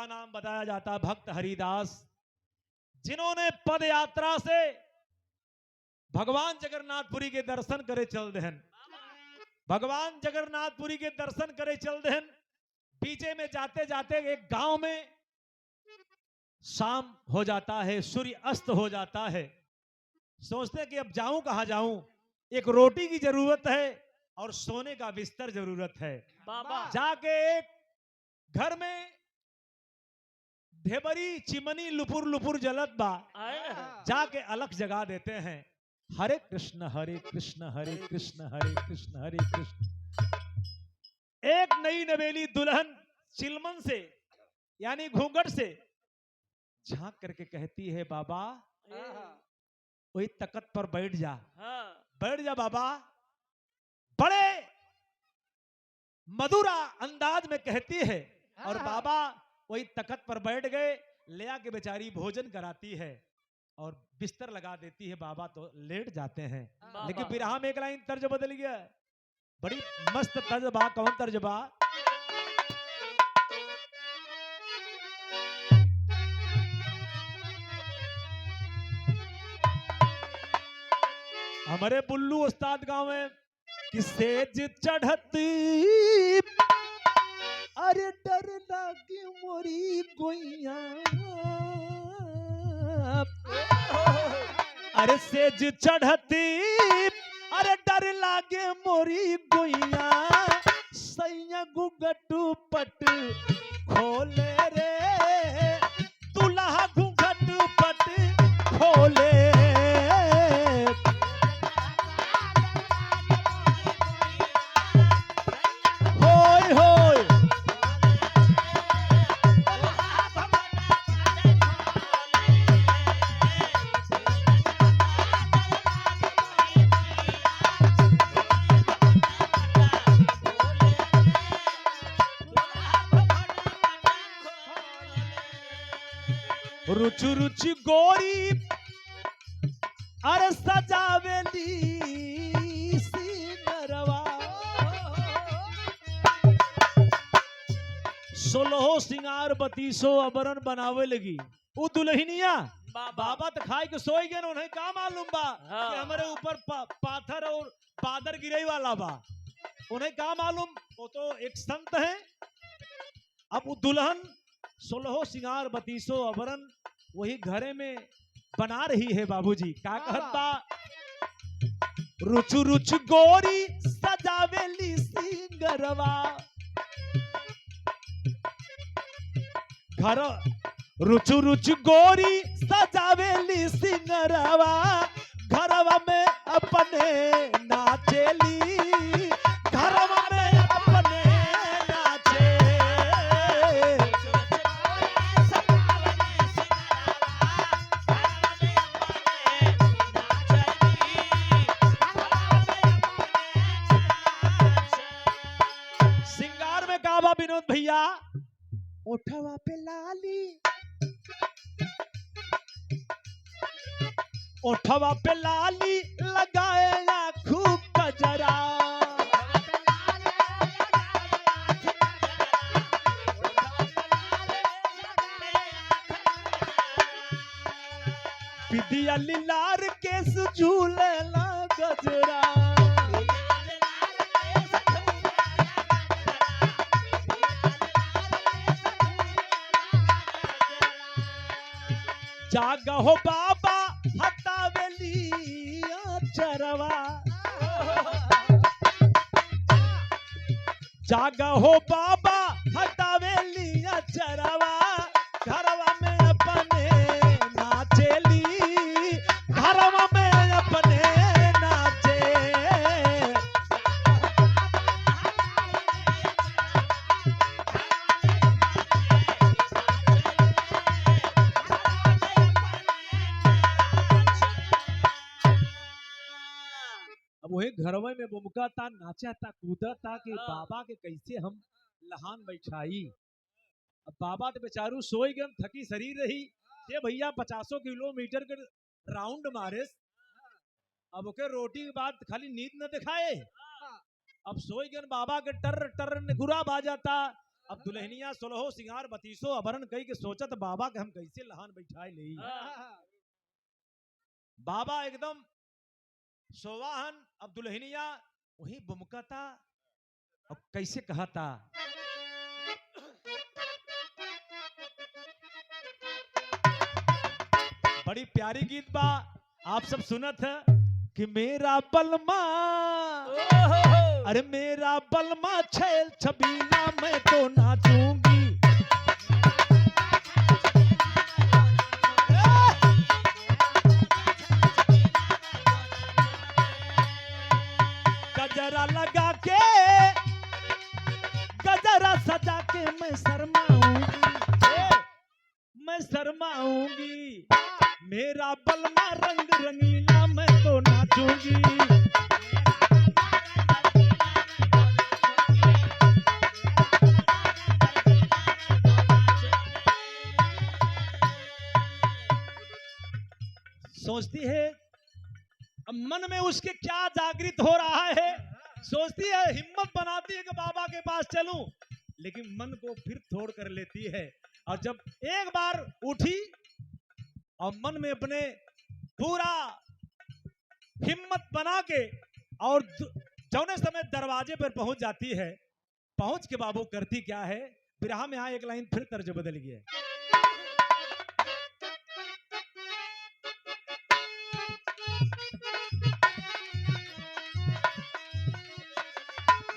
का नाम बताया जाता भक्त हरिदास, जिन्होंने पद यात्रा से भगवान जगन्नाथपुरी के दर्शन करे चल देहन। भगवान जगन्नाथपुरी के दर्शन करे चल देहन। पीछे में जाते जाते एक गांव में शाम हो जाता है, सूर्य अस्त हो जाता है। सोचते कि अब जाऊं कहां जाऊं, एक रोटी की जरूरत है और सोने का बिस्तर जरूरत है। जाके एक घर में ढेबरी चिमनी लुपुर लुपुर जलत बा, जाके अलग जगा देते हैं। हरे कृष्ण हरे कृष्ण हरे कृष्ण हरे कृष्ण हरे कृष्ण। एक नई नवेली दुल्हन चिलमन से यानी घूंघट से झांक करके कहती है, बाबा वही तकत पर बैठ जा। बैठ जा बाबा। बड़े मधुरा अंदाज में कहती है और बाबा वही तकत पर बैठ गए। ले आके बेचारी भोजन कराती है और बिस्तर लगा देती है। बाबा तो लेट जाते हैं। लेकिन फिर हम एक लाइन तर्ज बदल गया, बड़ी मस्त तर्ज बा। कौन तर्ज बा? हमारे बुल्लू उस्ताद गांव में कि सेज चढ़ती अरे डर लागे मोरी गोइया, अरे सेज चढ़ती अरे डर लागे मोरी गोइया, सैया घुंघटू पट खोले रे, दुल्हा घुंघट पट खोले। रुचु रुचि गोरी अरे सजावेली सिंगरवा, 16 सिंगार 32 आभरण बनावे लगी। वो दुल्हनिया बाबा तो खाए के सोई गए, उन्हें का मालूम बा कि हमारे ऊपर पाथर और बादर गिरे वाला बा। उन्हें का मालूम, वो तो एक संत है। अब वो दुल्हन 16 सिंगार 32 आभरण वही घरे में बना रही है। बाबूजी का कहत बा? रुचु रुचु गोरी सजावेली सिंगरवा, घर रुचु रुचु गोरी सजावेली सिंगरवा, घरवा में अपने नाचेली, घरवा में अपने नाचे। सिंगार में काबा विनोद भैया, ओठवा पे लाली, ओठवा पे लाली लगाए आँखों कजरा, विदिया लीलार केस झूले ला गजरा, जागा हो बाबा हटावेली चरवा, जागा हो बाबा हटावेली चरवा, घरवा में अपने नाचेली, घरवा में अपने नाचे। अब वही घरवे में बुमका था, नाचा था, कूदा था कि बाबा के कैसे हम लहान बैठाई। अब बाबा तो बेचारू सोई गए, थकी शरीर रही। ये भैया 50 किलोमीटर के राउंड मारे। अब ओके रोटी के बाद खाली नींद न दिखाए। अब सोई गए बाबा के टर टर गुरा बाजा था। अब दुल्हनिया 16 सिंगार 32 आभरण कई के सोचत बाबा के हम कैसे लहान बैठाए ले। बाबा एकदम सोवाहन। अब दुल्हनिया वही बुमकता और कैसे कहता, बड़ी प्यारी गीत बा, आप सब सुनत है कि मेरा बलमा, अरे मेरा बलमा छैल छबीला मैं तो नाचूंगी। गजरा लगा के गजरा सजा के मैं शर्माऊंगी, मैं शर्माऊंगी। मेरा बलमा रंग रंगीला मैं तो नाचूंगी। सोचती है, अब मन में उसके क्या जागृत हो रहा है, सोचती है, हिम्मत बनाती है कि बाबा के पास चलूं, लेकिन मन को फिर तोड़ कर लेती है। और जब एक बार उठी और मन में अपने पूरा हिम्मत बना के और जौने समय दरवाजे पर पहुंच जाती है, पहुंच के बाबू करती क्या है, बिरहा में यहाँ एक लाइन फिर तर्ज बदल गया।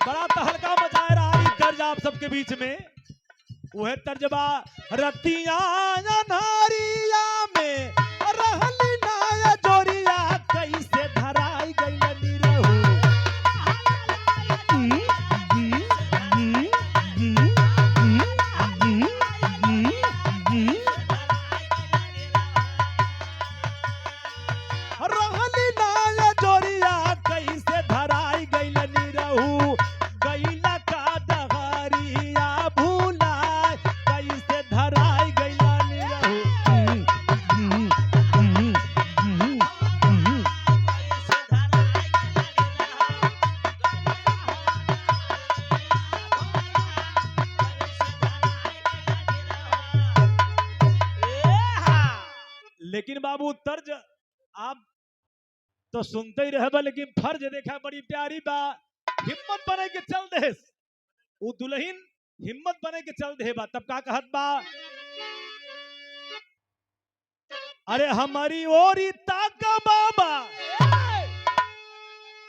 बड़ा तहलका मचाए रहा है तर्ज आप सबके बीच में। वह तर्जबा, रतिया नारिया में रहली नाया जोरिया कैसे धराई गइल निरहु। रहली नाया जोरिया कैसे धराई गइल निरहु। गइला का डगरिया भूलाय कैसे धराई गइल निरहु। लेकिन बाबू तर्ज आप तो सुनते ही रहे, लेकिन फर्ज देखा बड़ी प्यारी बा। हिम्मत बने के चल दे, वो दुल्हन हिम्मत बने के चल दे बा। तब का कहत बा, अरे हमारी ओरी ताका बाबा,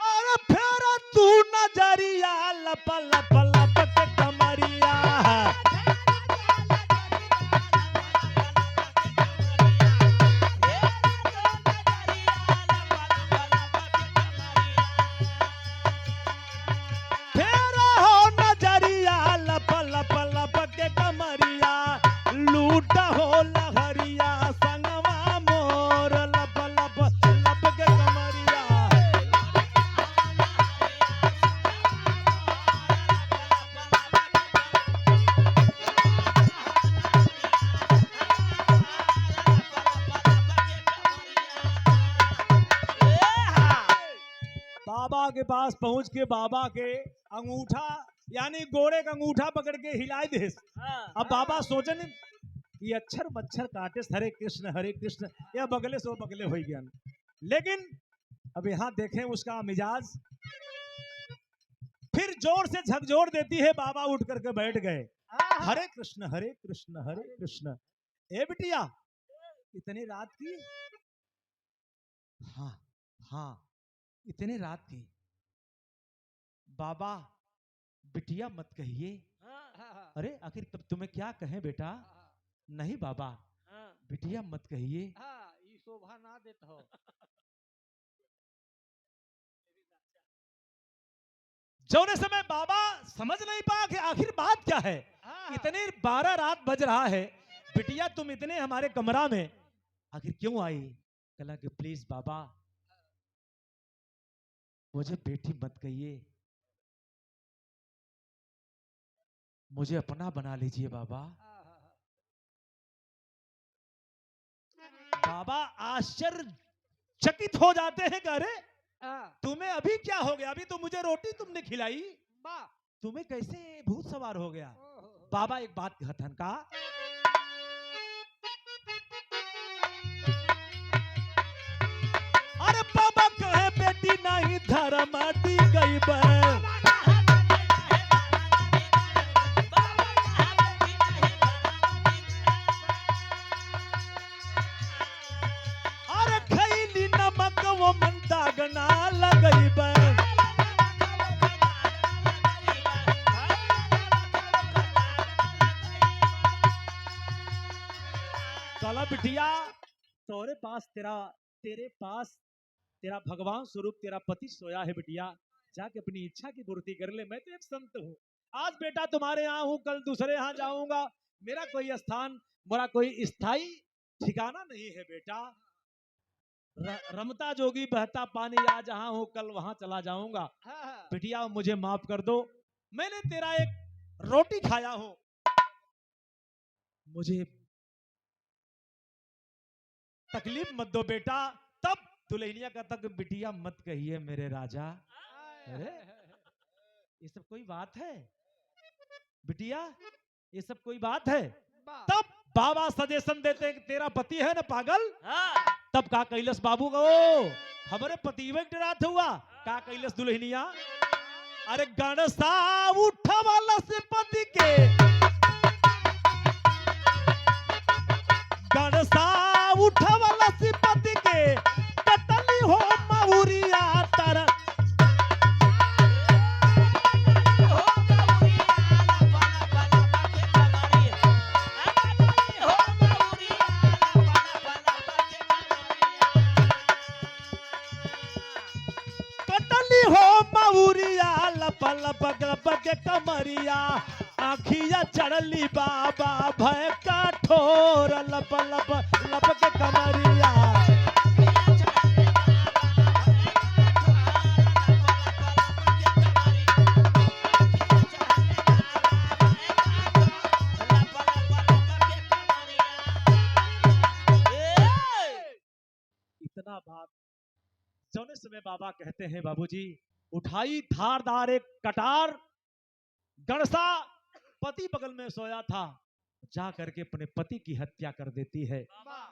अरे फिर तू नजरिया लप लप लप के कमरिया। लूटा हो लहरिया संगवा मोर लब लब लब के कमरिया। बाबा के पास पहुंच के बाबा के अंगूठा यानी गोरे का अंगूठा पकड़ के हिलाई दे। अब बाबा सोचन कि अक्षर मच्छर काटे हरे कृष्ण, या बगले से वो बगले हो गया। लेकिन अब यहां देखें उसका मिजाज, फिर जोर से झकझोर देती है। बाबा उठ करके बैठ गए। हरे कृष्ण हरे कृष्ण हरे कृष्ण। ए बिटिया, इतनी रात की? हाँ हाँ, इतनी रात की। बाबा बिटिया मत कहिए। अरे आखिर तब तुम्हें क्या कहें बेटा? नहीं बाबा, बिटिया मत कहिए। ये शोभा ना देता हो। जौने समय बाबा समझ नहीं पा कि आखिर बात क्या है। इतनी 12 रात बज रहा है, बिटिया तुम इतने हमारे कमरा में आखिर क्यों आई? कहला कि प्लीज बाबा मुझे बेटी मत कहिए, मुझे अपना बना लीजिए बाबा। बाबा आश्चर्यचकित हो जाते हैं कि अरे तुम्हें अभी क्या हो गया? अभी तो मुझे रोटी तुमने खिलाई, तुम्हें कैसे भूत सवार हो गया? बाबा एक बात कहतन का, अरे बाबा कहे बेटी नहीं धर्म दी गई बे, अरे खैली नमक वो मन दागना लगई बे। काला बिटिया तोरे पास तेरे पास तेरा भगवान स्वरूप तेरा पति सोया है बिटिया, जाके अपनी इच्छा की पूर्ति कर ले। मैं तो एक संत हूँ, आज बेटा तुम्हारे यहाँ हूँ, कल दूसरे यहाँ जाऊंगा, मेरा कोई स्थान मेरा कोई स्थायी ठिकाना नहीं है बेटा। रमता जोगी बहता पानी, आज जहां हूँ कल वहां चला जाऊंगा। बिटिया मुझे माफ कर दो, मैंने तेरा एक रोटी खाया हूं, मुझे तकलीफ मत दो बेटा। तब दुल्हनिया कहता कि बिटिया मत कहिए मेरे राजा। अरे ये सब कोई बात है बिटिया, ये सब कोई बात है। तब बाबा सजेशन देते हैं कि तेरा पति है ना पागल, तब का कैलाश बाबू को हमारे पति में डरात हुआ, का कैलाश दुल्हनिया, अरे गणसा उठा वाला से पति के, गणसा उठा वाला से पति के, कटली हो मऊरिया तर, कटली हो मऊरिया लप लप लप के कमरिया, आखिया चढ़ली बाबा भय कठोर, लप लप लप के कमरिया। इतना बात जौने समय बाबा कहते हैं, बाबूजी उठाई धारदार एक कटार, गणसा पति बगल में सोया था, जा करके अपने पति की हत्या कर देती है।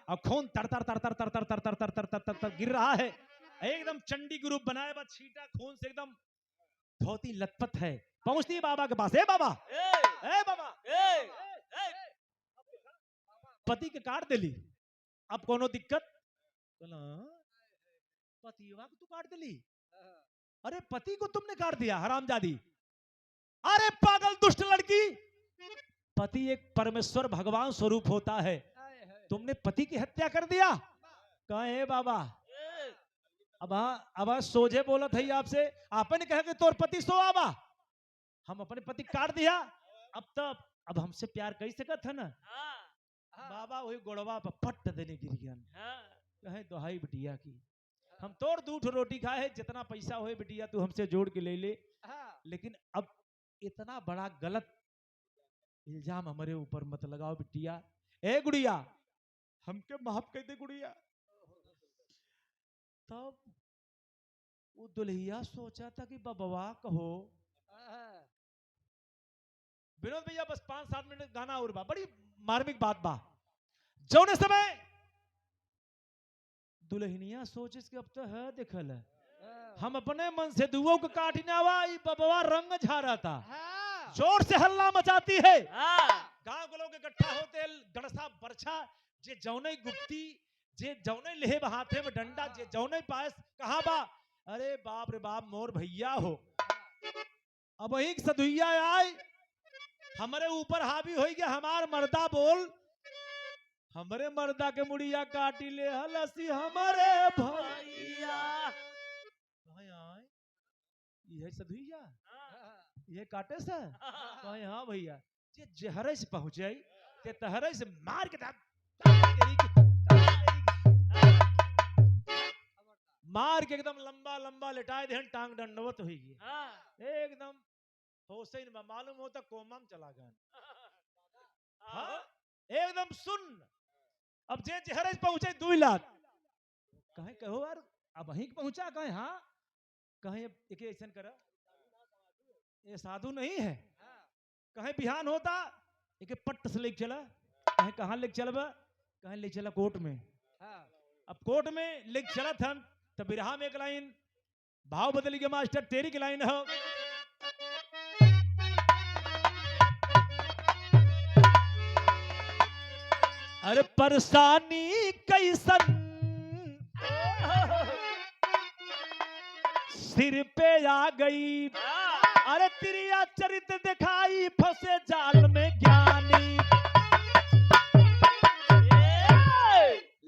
और खून तर तर तर तर तर तर तर तर तर तर तर तर तर गिर रहा है, एकदम चंडी ग्रुप बनाया बा, छींटा खून से एकदम धोती लथपथ है। पहुंचती है बाबा के पास, ए बाबा, ए बाबा, पति के काट देली, अब कोनो दिक्कत? पतिवा को तू काट देली, अरे पति को तुमने काट दिया हरामजादी, अरे पागल दुष्ट लड़की, पति एक परमेश्वर भगवान स्वरूप होता है, तुमने पति की हत्या कर दिया। कहे बाबा अब सोझे बोलत है आपसे, आपने कहा कि तोर पति सो आवा, हम अपने पति काट दिया, अब हमसे प्यार कई सकत है ना। बाबा वही गोड़वा पर पट देने गिर गया, कहे दोहाई बिटिया की, हम तोड़ दूठ रोटी खाए, जितना पैसा होए बिटिया तू हमसे जोड़ के ले ले, लेकिन अब इतना बड़ा गलत इल्जाम हमारे ऊपर मत लगाओ बिटिया। ए गुड़िया हमके माफ कर दे गुड़िया। तब वो दुल्हिया सोचा था कि बबवा कहो, विनोद भैया बस 5-7 मिनट गाना और बा, बड़ी मार्मिक बात बा। जौने समय दुल्हनिया सोचिस कि अब तो है देखल है, हम अपने मन से दुओं को काट ना आवा, बबवा रंग झाड़ा था, जोर से हल्ला मचाती है, गांव के लोग इकट्ठा होते, गणसा बरछा जे जौने गुप्ती, जे जौने लेहे हाथे में डंडा, जे जौने पास कहां बा, अरे बाप रे बाप मोर भैया हो। अब वही सदुइया आए हमारे ऊपर हावी हो गया, हमार मर्दा बोल, हमारे मर्दा के मुड़िया काटी ले हलसी हमारे भैया। ये सदुइया ये काटे से कहे हाँ भैया, जे जहरे से पहुंचे ते तहरे से मार के मार के एकदम लंबा लंबा लेटाए देहन, टांग दंडवत हुई एकदम होसैन में मालूम होता कोमम चला गया। हाँ एकदम सुन, अब जे जहरे पहुंचे 2 लाख कहे कहो यार, अब वहीं पहुंचा कहे हाँ, कहे एक ऐसा करा, ये साधु नहीं है, कहे बिहान होता एक पट्ट से लेके चला, कहे कहाँ लेके चला बा, कहे ले चला कोर्ट में। हाँ। अब कोर्ट में लेके चला था तब बिरहा में एक लाइन भाव बदल गया मास्टर, तेरी की लाइन हो। अरे परेशानी कैसन सिर पे आ गई, अरे तिरिया चरित्र दिखाई फंसे जाल में ज्ञानी।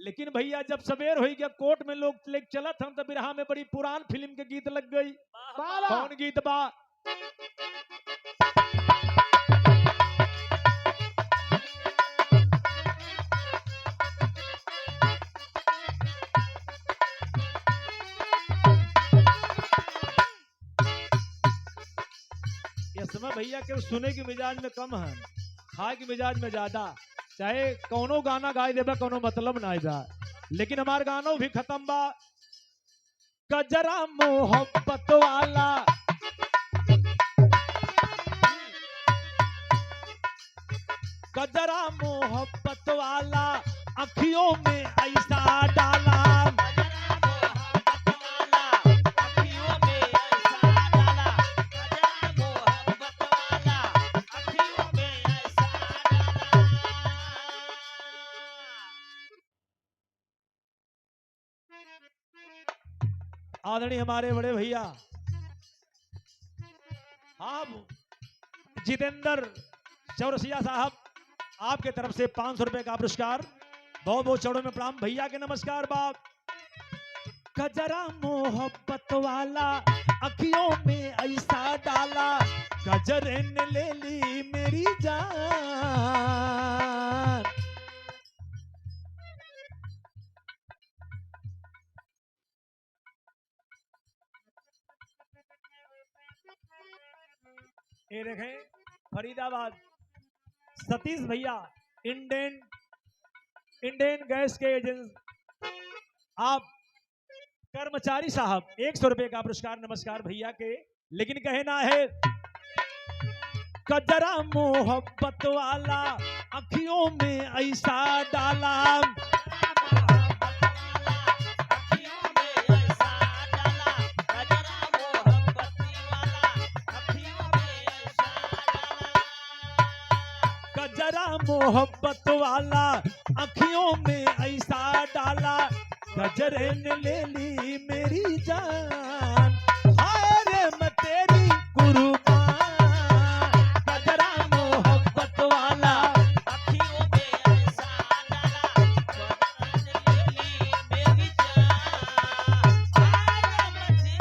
लेकिन भैया जब सवेर हो गया कोर्ट में लोग लेके चला था तब बिरहा में बड़ी पुरान फिल्म के गीत लग गई। कौन गीत बा? इस समय भैया के सुने की मिजाज में कम है, खाए की मिजाज में ज्यादा। चाहे कौनो गाना गाय देबा कौनो मतलब ना बा, लेकिन हमार गानों भी खत्म बा। कजरा मोहब्बत वाला, कजरा मोहब्बत वाला अखियों में ऐसा डाला, आदरणीय हमारे बड़े भैया आप जितेंद्र चौरसिया साहब, आपके तरफ से 500 रुपए का पुरस्कार। बहुत बहुत चौड़ों में प्रणाम भैया के, नमस्कार बाप। कजरा मोहब्बत वाला अखियों में ऐसा डाला, गजरे ने ले ली मेरी जान। ये देखें फरीदाबाद सतीश भैया, इंडेन गैस के एजेंट, आप कर्मचारी साहब 100 रुपए का पुरस्कार। नमस्कार भैया के। लेकिन कहना है कजरा मोहब्बत वाला अखियों में ऐसा डाला, कजरा मोहब्बत वाला अखियों में ऐसा डाला, गजरे ने ले ली मेरी जान। हाय रे मैं तेरी कुर्बान, कजरा मोहब्बत वाला अखियों में ऐसा डाला, गजरे ने ले ली मेरी जान। हाय रे मैं तेरी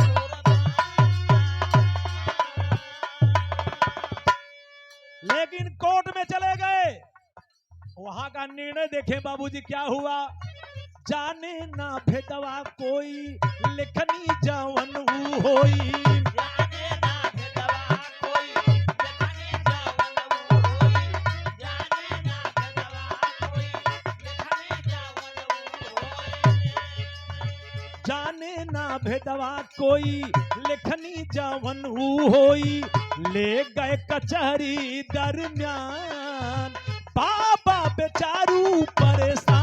कुर्बान। लेकिन कोर्ट में चले गए, वहां का निर्णय देखें बाबूजी क्या हुआ। जाने ना भेदवा कोई लिखनी जवन ऊ होई, जाने ना भेदवा कोई लिखनी जवन ऊ होई, जाने ना भेदवा कोई लिखनी जवन ऊ होई, जाने ना भेदवा कोई लिखनी जवन ऊ होई। ले गए कचहरी दरमियान, बाबा बेचारू परेशान।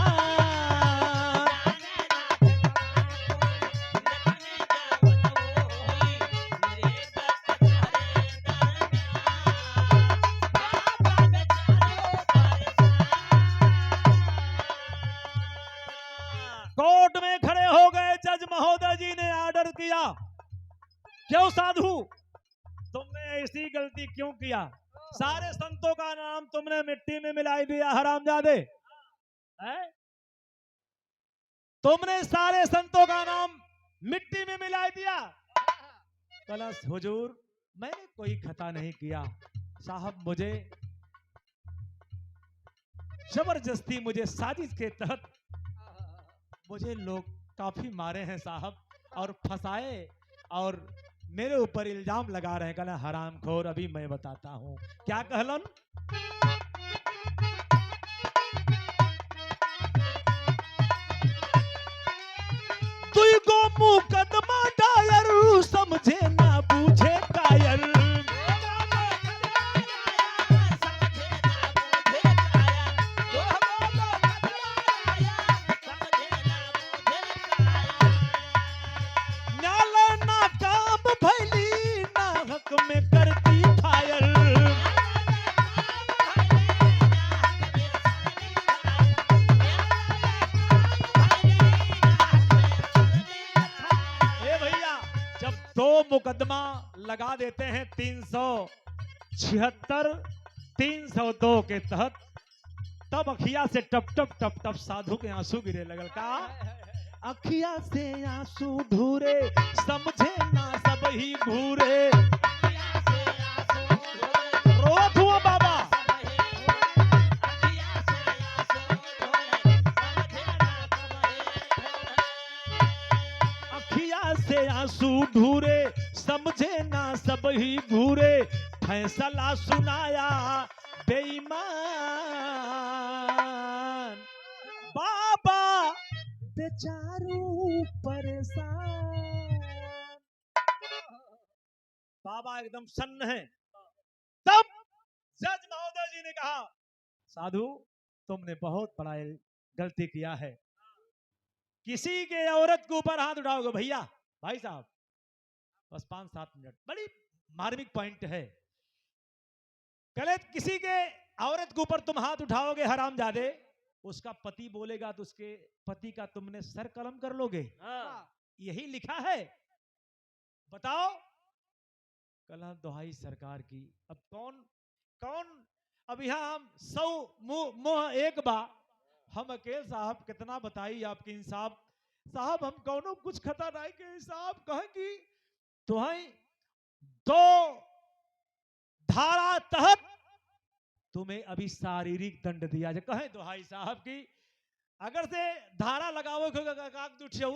कोर्ट में खड़े हो गए जज महोदय जी ने ऑर्डर किया, क्यों साधु तुमने ऐसी गलती क्यों किया? सारे संतों का नाम तुमने मिट्टी में मिलाई दिया हरामजादे, तुमने सारे संतों का नाम मिट्टी में मिलाई दिया। कलश हुजूर मैंने कोई खता नहीं किया साहब, मुझे जबरदस्ती मुझे साजिश के तहत मुझे लोग काफी मारे हैं साहब और फंसाए और मेरे ऊपर इल्जाम लगा रहे हैं। कहला हरामखोर, अभी मैं बताता हूं क्या कहलन। तुई गो मुकदमा दायर, समझे ना बूझे कायर, मुकदमा लगा देते हैं 376 302 के तहत। तब अखिया से टप टप टप टप साधु के आंसू गिरे लगल। का अखिया से आंसू ढूरे समझे ना सब ही घूरे। रोत हुआ बाबा। अखिया से आंसू ढूरे समझे ना सब ही घूरे। फैसला सुनाया बेईमान बाबा बेचारू परेशान। बाबा एकदम सन्न है। तब जज महोदय जी ने कहा साधु तुमने बहुत बड़ा गलती किया है। किसी के औरत के ऊपर हाथ उठाओगे भैया भाई साहब बस 5-7 मिनट। बड़ी मार्मिक पॉइंट है। गलत किसी के औरत के ऊपर तुम हाथ उठाओगे हरामजादे, उसका पति बोलेगा तो उसके पति का तुमने सर कलम कर लोगे। यही लिखा है। बताओ कलह दुहाई सरकार की। अब कौन अब यहाँ हम 100 मोह एक बा। हम अकेले साहब कितना बताई आपके इंसाफ साहब। हम कौनों कुछ खता नहीं के हिसाब कहेंगी तो है 2 धारा तहत तुम्हें अभी शारीरिक दंड दिया जाए। कहें दुहाई साहब की अगर से धारा लगाओ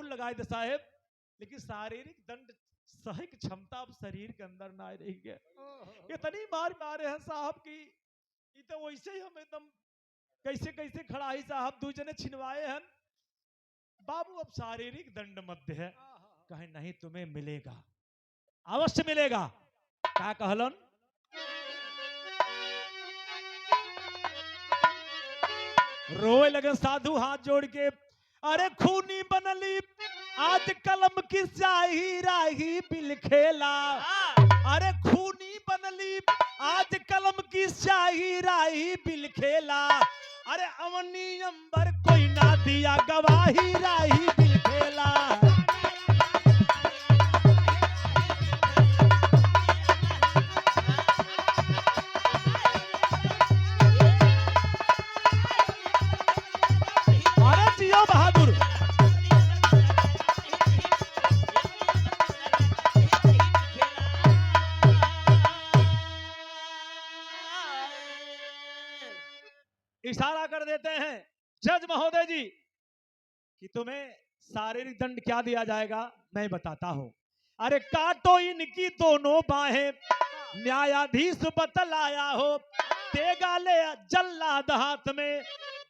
लगाए दे साहेब, लेकिन शारीरिक दंड सही की क्षमता अब शरीर के अंदर ना रही है। इतनी मार मारे हैं साहब की ये तो वैसे ही हम एकदम कैसे कैसे खड़ा ही साहब 2 जने छिनवाए हैं। बाबू अब शारीरिक दंड मध्य है। कहे नहीं तुम्हें मिलेगा अवश्य मिलेगा। क्या कहलन रोए लगे साधु हाथ जोड़ के। अरे खूनी बनली आज कलम की स्याही राही बिल खेला। अरे खूनी बनली आज कलम की स्याही राही बिल खेला। अरे अवनी अंबर कोई ना दिया गवाही राही बिल खेला। अरे जियो बहादुर। इशारा कर देते हैं जज महोदय जी कि तुम्हें शारीरिक दंड क्या दिया जाएगा मैं बताता हूं। अरे काटो इनकी दोनों बाहें न्यायाधीश बतलाया हो। तेगा ले जल्लाद हाथ में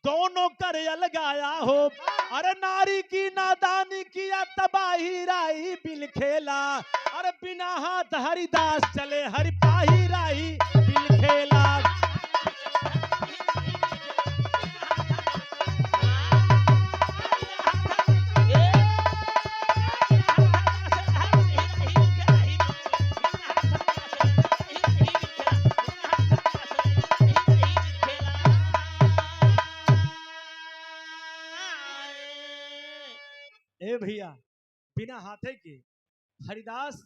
दोनों कर अलगाया हो। अरे नारी की नादानी किया तबाही राही बिल खेला। अरे बिना हाथ हरिदास चले हरिपाही राही बिल खेला। ए भैया बिना हाथे के हरिदास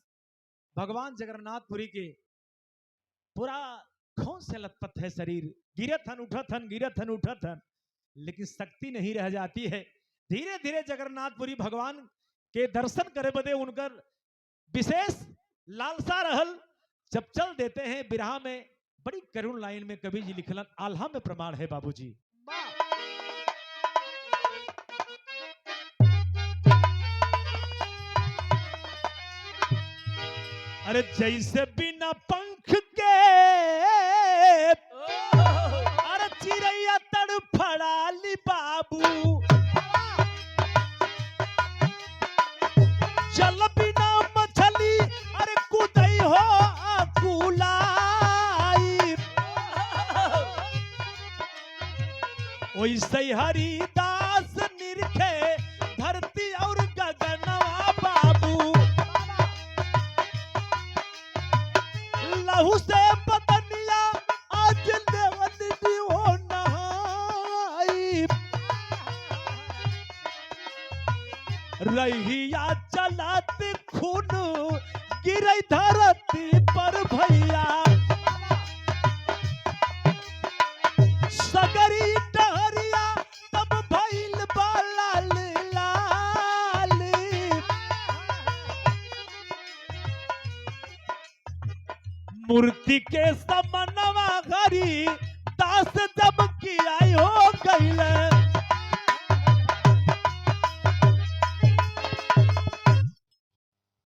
भगवान जगन्नाथपुरी के पूरा खून से लथपथ है शरीर। गिरत हन उठत हन गिरत हन उठत हन लेकिन शक्ति नहीं रह जाती है। धीरे धीरे जगन्नाथपुरी भगवान के दर्शन करे बदे उनकर विशेष लालसा रहल। जब चल देते हैं बिरहा में बड़ी करुण लाइन में कवि जी लिखलन आल्हा में प्रमाण है बाबूजी। अरे जैसे बिना पंख के अरे चिड़ैया तड़फड़ाली बाबू। जल बिना मछली अरे कुदई हो अकुलाई। वैसे हरिदास निरखे धरती और गगनवा बाबू। लहू से बदनिया आज देवन दी हो नहाई। रहिया चलत खून गिरई मूर्ति के समनवा हरी दास जब की आई हो गईले।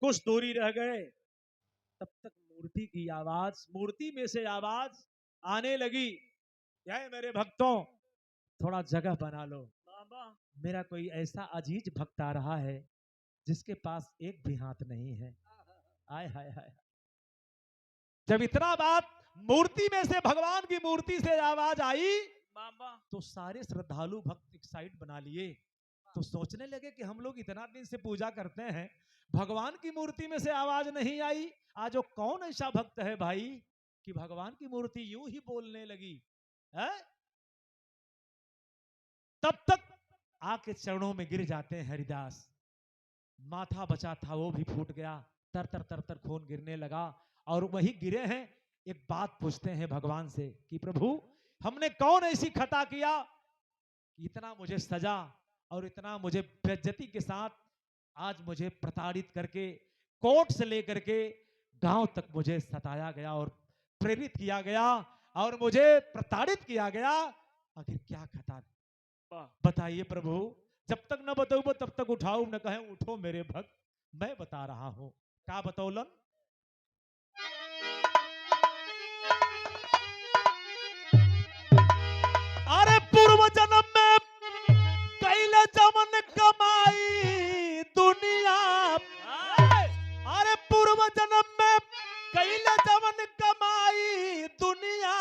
कुछ दूरी रह गए तब तक मूर्ति की आवाज, मूर्ति में से आवाज आने लगी, क्या मेरे भक्तों थोड़ा जगह बना लो, मेरा कोई ऐसा अजीज भक्त आ रहा है जिसके पास एक भी हाथ नहीं है। आय हाय हाय। जब इतना बात मूर्ति में से, भगवान की मूर्ति से आवाज आई तो सारे श्रद्धालु भक्त एक साइड बना लिए, तो सोचने लगे कि हम लोग इतना दिन से पूजा करते हैं, भगवान की मूर्ति में से आवाज नहीं आई, आज वो कौन ऐसा भक्त है भाई कि भगवान की मूर्ति यूं ही बोलने लगी है? तब तक आके चरणों में गिर जाते हैं हरिदास। माथा बचा था वो भी फूट गया, तर तर तर तर खून गिरने लगा। और वही गिरे हैं, एक बात पूछते हैं भगवान से कि प्रभु हमने कौन ऐसी खता किया, इतना मुझे सजा और इतना मुझे बेइज्जती के साथ आज मुझे प्रताड़ित करके कोर्ट से लेकर के गांव तक मुझे सताया गया और प्रेरित किया गया और मुझे प्रताड़ित किया गया, आखिर क्या खता बताइए प्रभु। जब तक न बताऊं तब तक उठाऊं न कहें उठो मेरे भक्त, मैं बता रहा हूं। का बतौलन? अरे पूर्व जन्म में कैले जमन कमाई दुनिया, अरे पूर्व जन्म में कैले जमन कमाई दुनिया,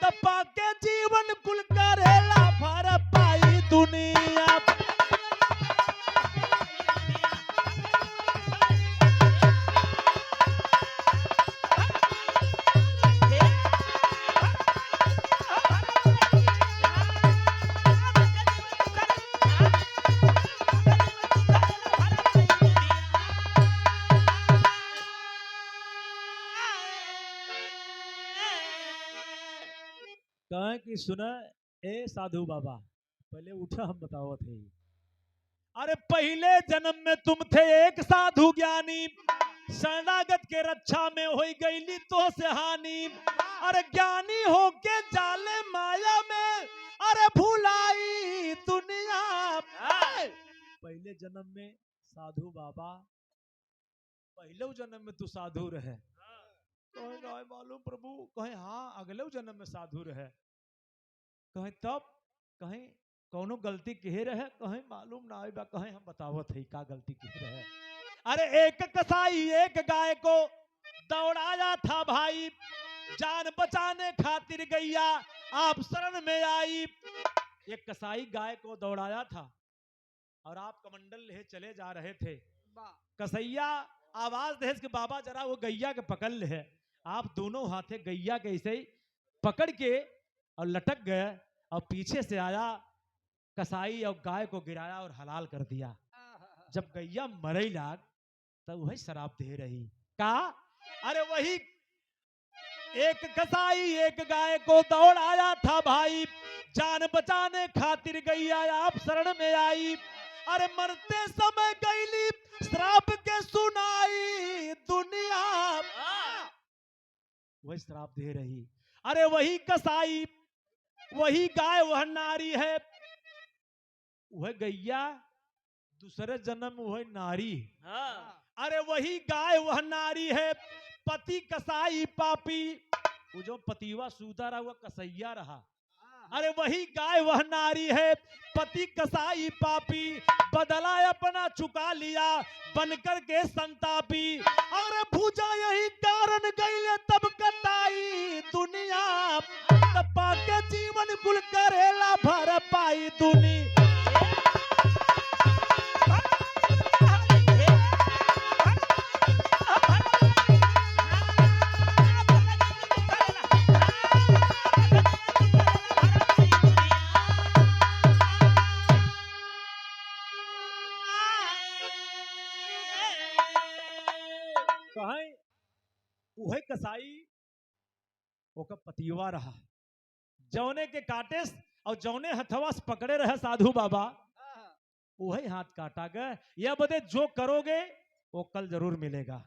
तपा के जीवन कुल करेला भर पाई दुनिया। कहें कि सुना ए साधु बाबा, पहले उठा हम बताओ थे। अरे पहले जन्म में तुम थे एक साधु ज्ञानी, शरणागत के रक्षा में हो गईली तो से हानि। अरे ज्ञानी होके जाले माया में, अरे भुलाई दुनिया। पहले जन्म में साधु बाबा, पहले जन्म में तू साधु रहे। कहें ना मालूम प्रभु, कहें हाँ अगले जन्म में साधु रहे। कहें तब, कहें कौनो गलती कहे रहे, कहें मालूम ना आए बा, कहें हम बतावत है का गलती कहे रहे। अरे एक कसाई एक गाय को दौड़ाया था भाई, जान बचाने खातिर गैया आप शरण में आई। एक कसाई गाय को दौड़ाया था और आप कमंडल ले चले जा रहे थे। कसैया आवाज दे कि बाबा जरा वो गैया के पकड़ ले। आप दोनों हाथे गैया के ऐसे ही पकड़ के और लटक गए और पीछे से आया कसाई और गाय को गिराया और हलाल कर दिया। जब गैया मरई लाग तब वही शराब दे रही। का अरे वही एक कसाई एक गाय को दौड़ आया था भाई, जान बचाने खातिर गैया आप शरण में आई। अरे मरते समय गईली श्राप के सुनाई दुनिया, वही श्राप दे रही। अरे वही कसाई वही गाय वह नारी है, वह गैया दूसरे जन्म वह नारी। अरे वही गाय वह नारी है, पति कसाई पापी, वो जो पतिवा सूता रहा वह कसैया रहा। अरे वही गाय वह नारी है, पति कसाई पापी, बदला अपना चुका लिया बनकर के संतापी। अरे भूजा यही कारण गईले तब कटाई दुनिया, तपा के जीवन कुल करेला भर पाई दुनिया। वही कसाई ओका पतिवा रहा, जौने के काटे और जौने हथवा से पकड़े रहे साधु बाबा, वही हाथ काटा गए। यह बदे जो करोगे वो कल जरूर मिलेगा।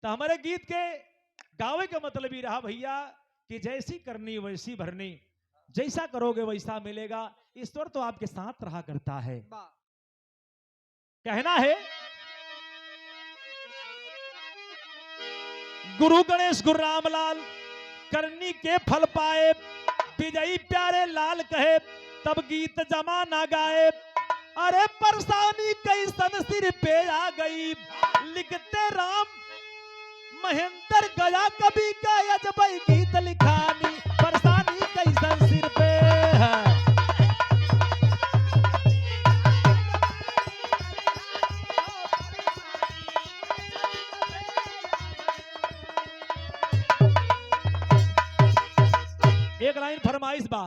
तो हमारे गीत के गावे का मतलब ही रहा भैया कि जैसी करनी वैसी भरनी, जैसा करोगे वैसा मिलेगा। ईश्वर तो आपके साथ रहा करता है। कहना है गुरु गणेश गुरु रामलाल करनी के फल पाए, विजयी प्यारे लाल कहे तब गीत जमाना गाए। अरे परेशानी कैसन सिर पे आ गई, लिखते राम महेंद्र गया कभी का अजब गीत लिखानी, परेशानी कैसन सिर पे है। एक लाइन फरमाइश बा।